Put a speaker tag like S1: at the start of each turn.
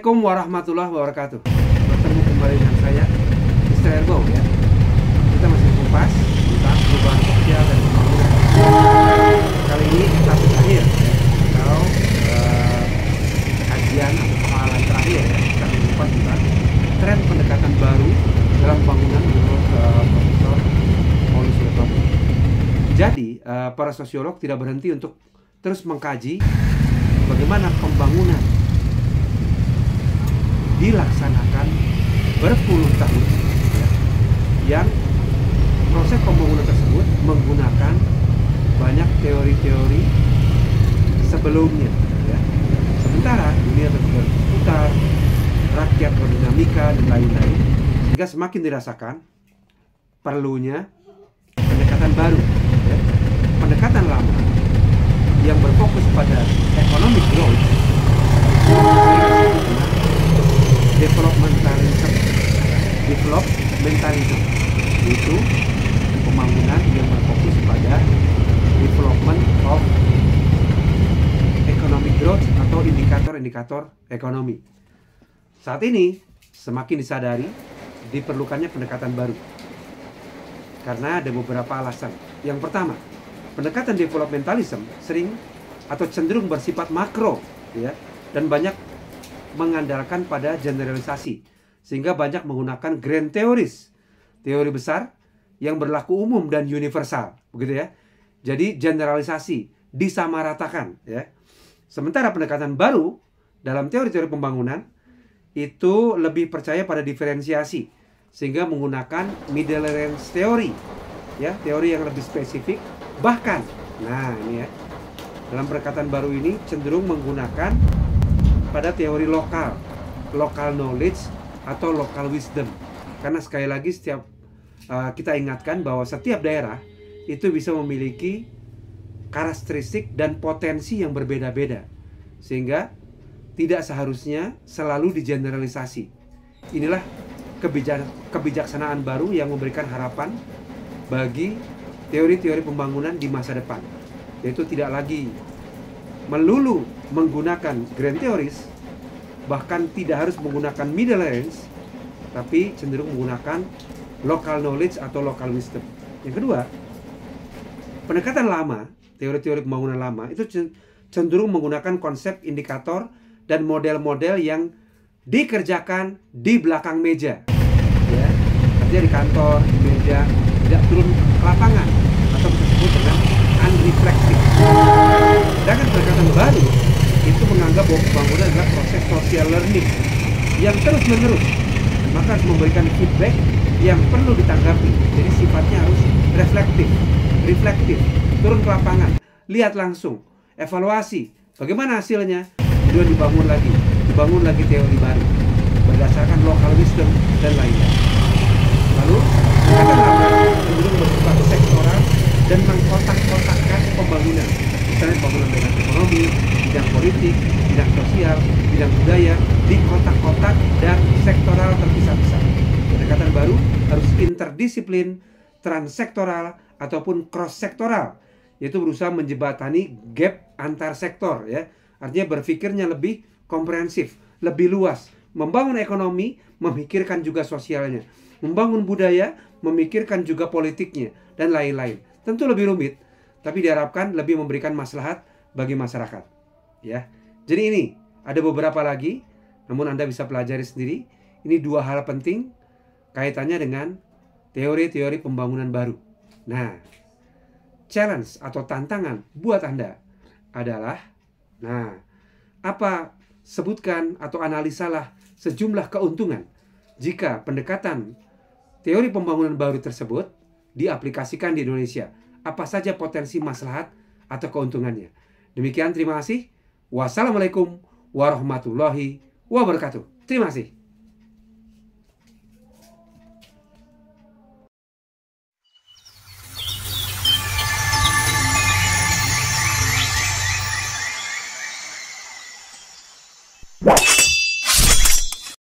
S1: Assalamualaikum warahmatullahi wabarakatuh. Bertemu kembali dengan saya, Mr. Erbo ya. Kita masih kupas tentang perubahan sosial dan pembangunan. Kali ini etapa terakhir ya, atau kajian atau pengalaman terakhir ya. Kita kupas tentang tren pendekatan baru dalam pembangunan menurut Profesor Paulus Suryatomo. Jadi para sosiolog tidak berhenti untuk terus mengkaji bagaimana pembangunan dilaksanakan berpuluh tahun ya, yang proses pembangunan tersebut menggunakan banyak teori-teori sebelumnya ya. Sementara dunia terus berputar, rakyat berdinamika dan lain-lain, sehingga semakin dirasakan perlunya pendekatan baru ya. Pendekatan lama yang berfokus pada economic growth, developmentalism itu pembangunan yang berfokus pada development of economic growth atau indikator-indikator ekonomi. Saat ini semakin disadari diperlukannya pendekatan baru karena ada beberapa alasan. Yang pertama, pendekatan developmentalism sering atau cenderung bersifat makro ya, dan banyak mengandalkan pada generalisasi, sehingga banyak menggunakan grand theories, teori besar yang berlaku umum dan universal, begitu ya. Jadi generalisasi, disamaratakan ya. Sementara pendekatan baru dalam teori-teori pembangunan itu lebih percaya pada diferensiasi, sehingga menggunakan middle range theory ya, teori yang lebih spesifik. Bahkan, nah ini ya, dalam pendekatan baru ini cenderung menggunakan pada teori lokal, local knowledge atau local wisdom. Karena sekali lagi setiap kita ingatkan bahwa setiap daerah itu bisa memiliki karakteristik dan potensi yang berbeda-beda, sehingga tidak seharusnya selalu digeneralisasi. Inilah kebijaksanaan baru yang memberikan harapan bagi teori-teori pembangunan di masa depan, yaitu tidak lagi melulu menggunakan grand theories, bahkan tidak harus menggunakan middle range, tapi cenderung menggunakan local knowledge atau local wisdom. Yang kedua, pendekatan lama, teori-teori pembangunan lama itu cenderung menggunakan konsep indikator dan model-model yang dikerjakan di belakang meja ya, artinya di kantor, di meja, tidak turun ke lapangan atau kita sebut dengan unreflective. Sedangkan pendekatan baru itu menganggap bahwa pembangunan adalah proses social learning yang terus menerus, maka harus memberikan feedback yang perlu ditanggapi. Jadi sifatnya harus reflektif, turun ke lapangan, lihat langsung, evaluasi bagaimana hasilnya, kemudian dibangun lagi teori baru berdasarkan local wisdom dan lainnya. Lalu pendekatan lama cenderung bersifat sektoral dan mengkotak-kotakkan pembangunan, misalnya pembangunan bidang ekonomi, bidang politik, bidang sosial, bidang budaya, di kotak-kotak dan sektoral terpisah-pisah. Pendekatan baru harus interdisiplin, transsektoral, ataupun cross-sektoral, yaitu berusaha menjembatani gap antar sektor ya. Artinya berpikirnya lebih komprehensif, lebih luas. Membangun ekonomi, memikirkan juga sosialnya. Membangun budaya, memikirkan juga politiknya, dan lain-lain. Tentu lebih rumit, tapi diharapkan lebih memberikan maslahat bagi masyarakat ya. Jadi ini ada beberapa lagi, namun Anda bisa pelajari sendiri. Ini dua hal penting kaitannya dengan teori-teori pembangunan baru. Nah, challenge atau tantangan buat Anda adalah, sebutkan atau analisalah sejumlah keuntungan jika pendekatan teori pembangunan baru tersebut diaplikasikan di Indonesia. Apa saja potensi maslahat atau keuntungannya. Demikian, terima kasih. Wassalamualaikum warahmatullahi wabarakatuh. Terima kasih.